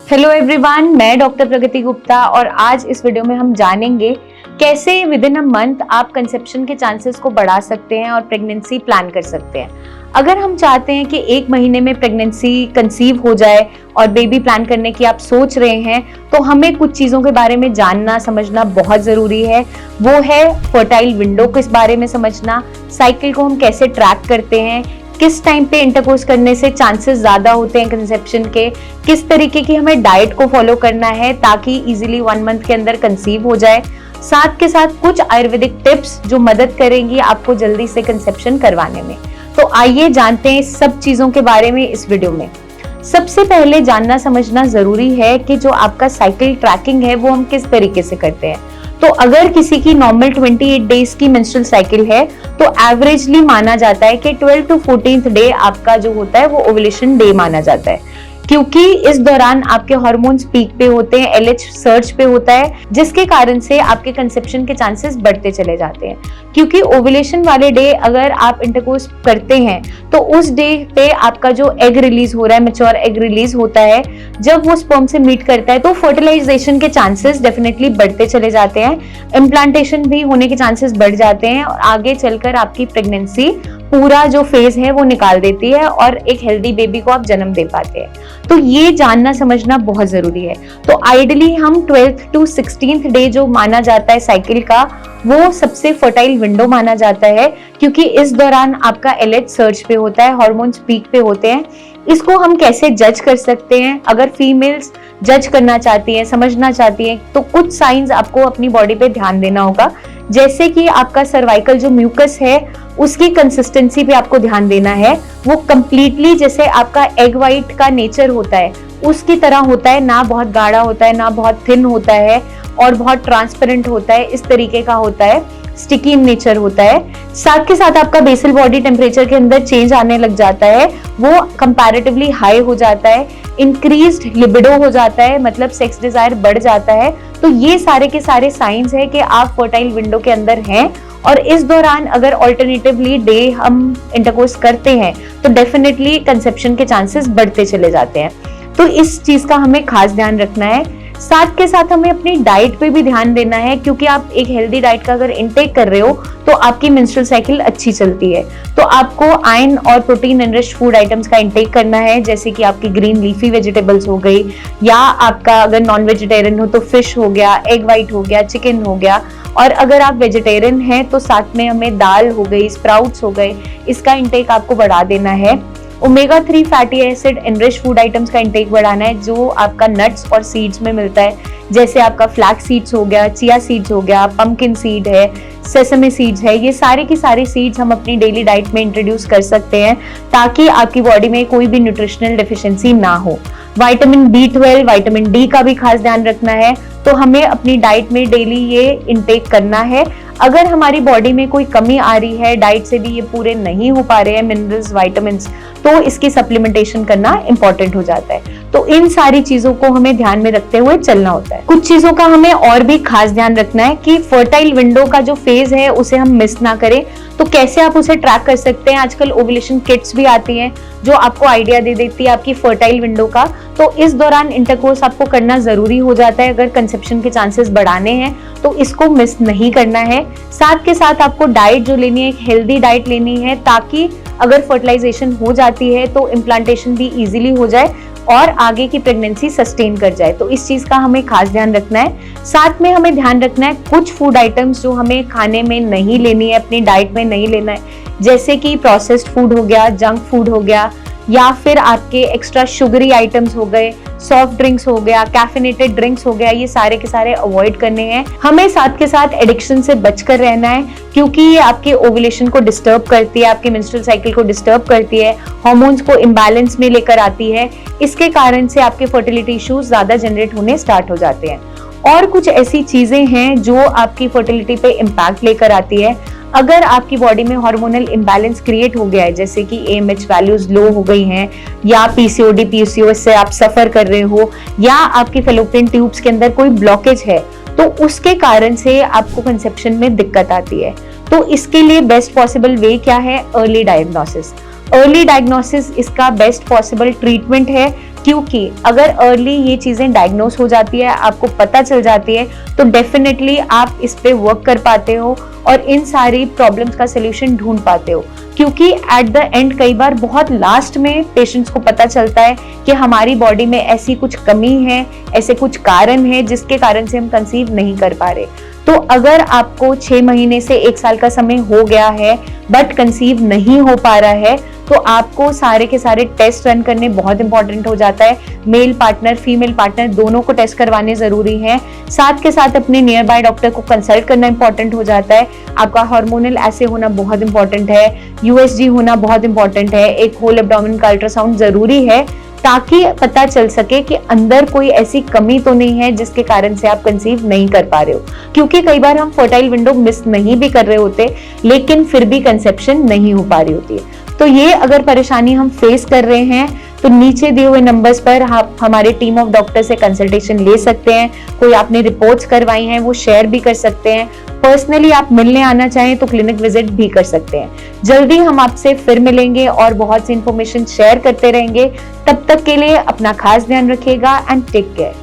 Hello everyone, मैं doctor प्रगति गुप्ता और आज इस वीडियो में हम जानेंगे कैसे विद इन अ मंथ आप कंसेप्शन के चांसेस को बढ़ा सकते हैं और प्रेगनेंसी प्लान कर सकते हैं। अगर हम चाहते हैं कि 1 महीने में प्रेगनेंसी कंसीव हो जाए और बेबी प्लान करने की आप सोच रहे हैं, तो हमें कुछ चीज़ों के बारे में जानना समझना बहुत ज़रूरी है। वो है फर्टाइल विंडो के बारे में समझना, साइकिल को हम कैसे ट्रैक करते हैं, किस टाइम पे इंटरकोर्स करने से चांसेस ज्यादा होते हैं कंसेप्शन के, किस तरीके की हमें डाइट को फॉलो करना है ताकि इजीली 1 मंथ के अंदर कंसीव हो जाए, साथ के साथ कुछ आयुर्वेदिक टिप्स जो मदद करेंगी आपको जल्दी से कंसेप्शन करवाने में। तो आइए जानते हैं सब चीजों के बारे में इस वीडियो में। सबसे पहले जानना समझना जरूरी है कि जो आपका साइकिल ट्रैकिंग है वो हम किस तरीके से करते हैं। तो अगर किसी की नॉर्मल 28 डेज की मेंस्ट्रुअल साइकिल है तो एवरेजली माना जाता है कि 12 to 14th डे आपका जो होता है वो ओव्यूलेशन डे माना जाता है, क्योंकि इस दौरान आपके हार्मोन्स पीक पे होते हैं, LH सर्च पे होता है, जिसके कारण से आपके कंसेप्शन के चांसेस बढ़ते चले जाते हैं। क्योंकि ओव्यूलेशन वाले डे अगर आप इंटरकोर्स करते हैं तो उस डे पे आपका जो एग रिलीज हो रहा है, मैच्योर एग रिलीज होता है, जब वो स्पर्म से मीट करता है तो फर्टिलाइजेशन के चांसेस डेफिनेटली बढ़ते चले जाते हैं, इम्प्लांटेशन भी होने के चांसेस बढ़ जाते हैं और आगे चलकर आपकी प्रेगनेंसी पूरा जो फेज है वो निकाल देती है और एक हेल्दी बेबी को आप जन्म दे पाते हैं। तो ये जानना समझना बहुत जरूरी है। तो आइडियली हम 12th to 16th डे जो माना जाता है साइकिल का, वो सबसे फर्टाइल विंडो माना जाता है, क्योंकि इस दौरान आपका LH सर्च पे होता है, हार्मोन्स पीक पे होते हैं। इसको हम कैसे जज कर सकते हैं? अगर फीमेल्स जज करना चाहती हैं, समझना चाहती हैं, तो कुछ साइंस आपको अपनी बॉडी पे ध्यान देना होगा। जैसे कि आपका सर्वाइकल जो म्यूकस है उसकी कंसिस्टेंसी पे आपको ध्यान देना है। वो कंप्लीटली जैसे आपका एग वाइट का नेचर होता है उसकी तरह होता है, ना बहुत गाढ़ा होता है ना बहुत थिन होता है और बहुत ट्रांसपेरेंट होता है, इस तरीके का होता है, स्टिकी इन नेचर होता है। साथ के साथ आपका बेसल बॉडी टेम्परेचर के अंदर चेंज आने लग जाता है, वो कंपैरेटिवली हाई हो जाता है, इंक्रीज्ड लिबिडो हो जाता है, मतलब सेक्स डिजायर बढ़ जाता है। तो ये सारे के सारे साइंस है कि आप फर्टाइल विंडो के अंदर हैं और इस दौरान अगर ऑल्टरनेटिवली डे हम इंटरकोर्स करते हैं तो डेफिनेटली कंसेप्शन के चांसेस बढ़ते चले जाते हैं। तो इस चीज का हमें खास ध्यान रखना है। साथ के साथ हमें अपनी डाइट पे भी ध्यान देना है, क्योंकि आप एक हेल्दी डाइट का अगर इनटेक कर रहे हो तो आपकी मेंस्ट्रुअल साइकिल अच्छी चलती है। तो आपको आयरन और प्रोटीन एनरिच्ड फूड आइटम्स का इनटेक करना है, जैसे कि आपकी ग्रीन लीफी वेजिटेबल्स हो गई, या आपका अगर नॉन वेजिटेरियन हो तो फिश हो गया, एग वाइट हो गया, चिकन हो गया, और अगर आप वेजिटेरियन हैं तो साथ में हमें दाल हो गई, स्प्राउट्स हो गए, इसका इनटेक आपको बढ़ा देना है। Omega 3 fatty acid enriched food items का इंटेक बढ़ाना है, जो आपका नट्स और सीड्स में मिलता है, जैसे आपका फ्लैक्स सीड्स हो गया, चिया सीड्स हो गया, पंपकिन सीड है, सेसमे सीड्स है। ये सारे की सारी सीड्स हम अपनी डेली डाइट में इंट्रोड्यूस कर सकते हैं ताकि आपकी बॉडी में कोई भी न्यूट्रिशनल डेफिशिएंसी ना हो। विटामिन B12, विटामिन D का भी खास ध्यान रखना है, तो हमें अपनी डाइट में डेली ये इंटेक करना है। अगर हमारी बॉडी में कोई कमी आ रही है, डाइट से भी ये पूरे नहीं हो पा रहे हैं मिनरल्स, विटामिन्स, तो इसकी सप्लीमेंटेशन करना इंपॉर्टेंट हो जाता है। तो इन सारी चीजों को हमें ध्यान में रखते हुए चलना होता है। कुछ चीजों का हमें और भी खास ध्यान रखना है कि फर्टाइल विंडो का जो फेज है उसे हम मिस ना करें। तो कैसे आप उसे ट्रैक कर सकते हैं? आजकल ओव्यूलेशन किट्स भी आती हैं जो आपको आइडिया दे देती है आपकी फर्टाइल विंडो का। तो इस दौरान इंटरकोर्स आपको करना जरूरी हो जाता है अगर कंसेप्शन के चांसेस बढ़ाने हैं, तो इसको मिस नहीं करना है। साथ के साथ आपको डाइट जो लेनी है, एक हेल्दी डाइट लेनी है, ताकि अगर फर्टिलाइजेशन हो जाती है तो इम्प्लांटेशन भी इजीली हो जाए और आगे की प्रेगनेंसी सस्टेन कर जाए। तो इस चीज का हमें खास ध्यान रखना है। साथ में हमें ध्यान रखना है कुछ फूड आइटम्स जो हमें खाने में नहीं लेनी है, अपनी डाइट में नहीं लेना है, जैसे कि प्रोसेस्ड फूड हो गया, जंक फूड हो गया, या फिर आपके एक्स्ट्रा शुगरी आइटम्स हो गए, सॉफ्ट ड्रिंक्स हो गया, कैफिनेटेड ड्रिंक्स हो गया, ये सारे के सारे अवॉइड करने हैं। हमें साथ के साथ एडिक्शन से बचकर रहना है, क्योंकि ये आपके ओव्यूलेशन को डिस्टर्ब करती है, आपके मेंस्ट्रुअल साइकिल को डिस्टर्ब करती है, हार्मोन्स को इम्बैलेंस में लेकर आती है। इसके कारण से आपके फर्टिलिटी इश्यूज ज्यादा जनरेट होने स्टार्ट हो जाते हैं। और कुछ ऐसी चीजें हैं जो आपकी फर्टिलिटी पे इम्पैक्ट लेकर आती है। अगर आपकी बॉडी में हार्मोनल इम्बैलेंस क्रिएट हो गया है, जैसे कि AMH वैल्यूज लो हो गई हैं, या PCOD PCOS से आप सफर कर रहे हो, या आपकी फैलोपियन ट्यूब्स के अंदर कोई ब्लॉकेज है, तो उसके कारण से आपको कंसेप्शन में दिक्कत आती है। तो इसके लिए बेस्ट पॉसिबल वे क्या है? Early diagnosis. अर्ली डायग्नोसिस इसका बेस्ट पॉसिबल ट्रीटमेंट है, क्योंकि अगर अर्ली ये चीजें डायग्नोस हो जाती है, आपको पता चल जाती है, तो डेफिनेटली आप इस पे वर्क कर पाते हो और इन सारी प्रॉब्लम्स का सोल्यूशन ढूंढ पाते हो। क्योंकि एट द एंड कई बार बहुत लास्ट में पेशेंट्स को पता चलता है कि हमारी बॉडी में ऐसी कुछ कमी है, ऐसे कुछ कारण है जिसके कारण से हम कंसीव नहीं कर पा रहे। तो अगर आपको 6 महीने से 1 साल का समय हो गया है बट कंसीव नहीं हो पा रहा है, तो आपको सारे के सारे टेस्ट रन करने बहुत इंपॉर्टेंट हो जाता है। मेल पार्टनर, फीमेल पार्टनर दोनों को टेस्ट करवाने जरूरी है। साथ के साथ अपने नियर बाय डॉक्टर को कंसल्ट करना इंपॉर्टेंट हो जाता है। आपका हार्मोनल ऐसे होना बहुत इंपॉर्टेंट है, यूएसजी होना बहुत इंपॉर्टेंट है, एक होल एब्डोमेन का अल्ट्रासाउंड जरूरी है, ताकि पता चल सके कि अंदर कोई ऐसी कमी तो नहीं है जिसके कारण से आप कंसीव नहीं कर पा रहे हो। क्योंकि कई बार हम फर्टाइल विंडो मिस नहीं भी कर रहे होते, लेकिन फिर भी कंसेप्शन नहीं हो पा रही होती है। तो ये अगर परेशानी हम फेस कर रहे हैं तो नीचे दिए हुए नंबर्स पर आप हमारे टीम ऑफ डॉक्टर से कंसल्टेशन ले सकते हैं। कोई आपने रिपोर्ट्स करवाई हैं वो शेयर भी कर सकते हैं। पर्सनली आप मिलने आना चाहें तो क्लिनिक विजिट भी कर सकते हैं। जल्दी हम आपसे फिर मिलेंगे और बहुत सी इंफॉर्मेशन शेयर करते रहेंगे। तब तक के लिए अपना खास ध्यान रखिएगा एंड टेक केयर।